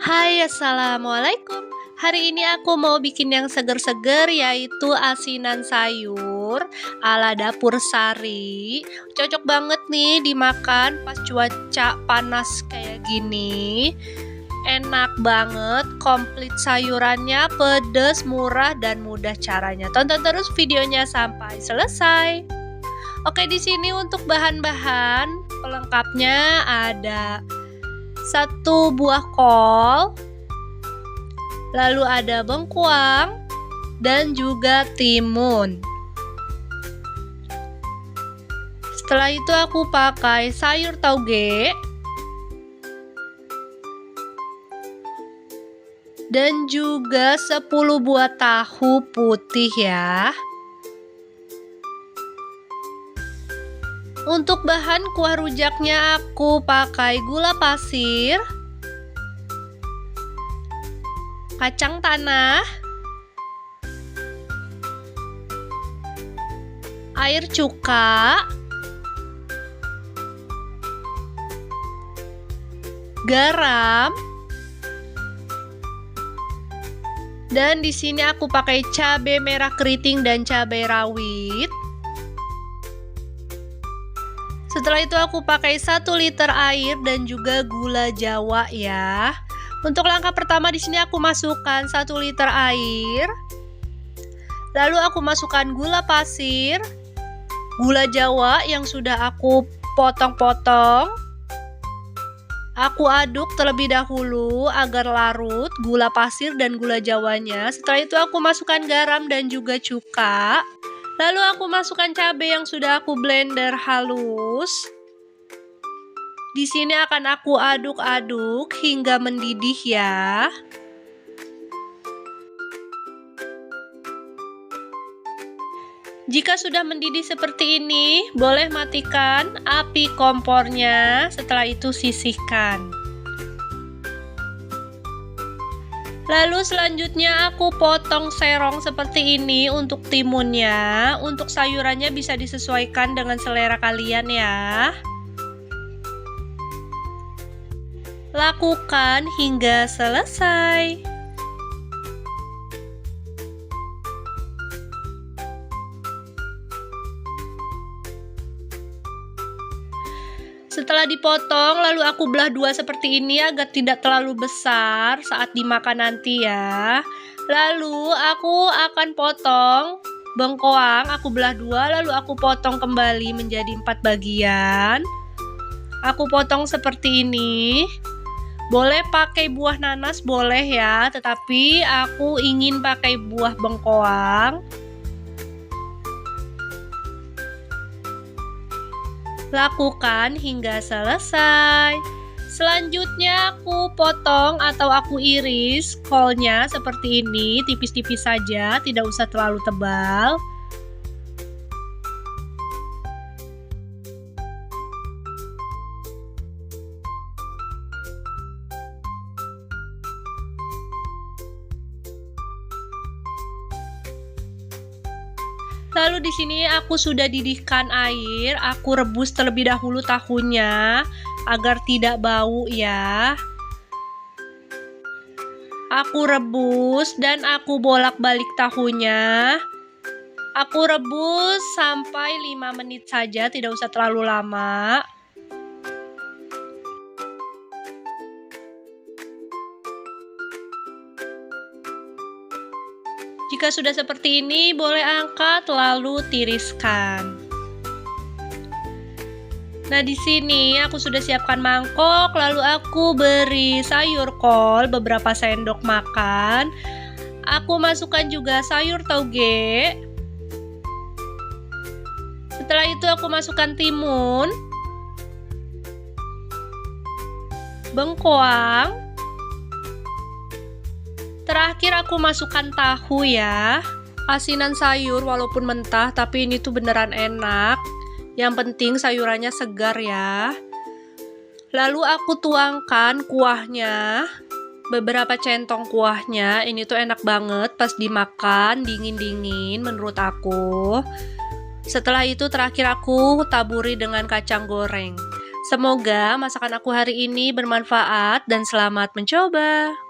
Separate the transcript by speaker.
Speaker 1: Hai, assalamualaikum. Hari ini aku mau bikin yang seger-seger, yaitu asinan sayur ala dapur Sari. Cocok banget nih dimakan pas cuaca panas kayak gini. Enak banget, komplit sayurannya, pedes, murah, dan mudah caranya. Tonton terus videonya sampai selesai. Oke, di sini untuk bahan-bahan pelengkapnya ada 1 buah kol, lalu ada bengkuang dan juga timun. Setelah itu aku pakai sayur tauge dan juga 10 buah tahu putih ya. Untuk bahan kuah rujaknya aku pakai gula pasir, kacang tanah, air cuka, garam, dan di sini aku pakai cabai merah keriting dan cabai rawit. Setelah itu aku pakai 1 liter air dan juga gula Jawa ya. Untuk langkah pertama di sini aku masukkan 1 liter air. Lalu aku masukkan gula pasir, gula Jawa yang sudah aku potong-potong. Aku aduk terlebih dahulu agar larut gula pasir dan gula Jawanya. Setelah itu aku masukkan garam dan juga cuka. Lalu aku masukkan cabai yang sudah aku blender halus. Di sini akan aku aduk-aduk hingga mendidih ya. Jika sudah mendidih seperti ini, boleh matikan api kompornya. Setelah itu sisihkan. Lalu selanjutnya aku potong serong seperti ini untuk timunnya. Untuk sayurannya bisa disesuaikan dengan selera kalian ya. Lakukan hingga selesai. Setelah dipotong, lalu aku belah 2 seperti ini agar tidak terlalu besar saat dimakan nanti ya. Lalu aku akan potong bengkoang, aku belah 2, lalu aku potong kembali menjadi 4 bagian. Aku potong seperti ini. Boleh pakai buah nanas, boleh ya, tetapi aku ingin pakai buah bengkoang. Lakukan hingga selesai. Selanjutnya aku potong atau aku iris kolnya seperti ini, tipis-tipis saja, tidak usah terlalu tebal. Lalu di sini aku sudah didihkan air, aku rebus terlebih dahulu tahunya agar tidak bau ya. Aku rebus dan aku bolak-balik tahunya. Aku rebus sampai 5 menit saja, tidak usah terlalu lama. Jika sudah seperti ini, boleh angkat lalu tiriskan. Nah, di sini aku sudah siapkan mangkok, lalu aku beri sayur kol beberapa sendok makan. Aku masukkan juga sayur tauge. Setelah itu aku masukkan timun, bengkoang. Terakhir aku masukkan tahu ya. Asinan sayur walaupun mentah, tapi ini tuh beneran enak. Yang penting sayurannya segar ya. Lalu aku tuangkan kuahnya. Beberapa centong kuahnya. Ini tuh enak banget pas dimakan, dingin-dingin menurut aku. Setelah itu terakhir aku taburi dengan kacang goreng. Semoga masakan aku hari ini bermanfaat dan selamat mencoba.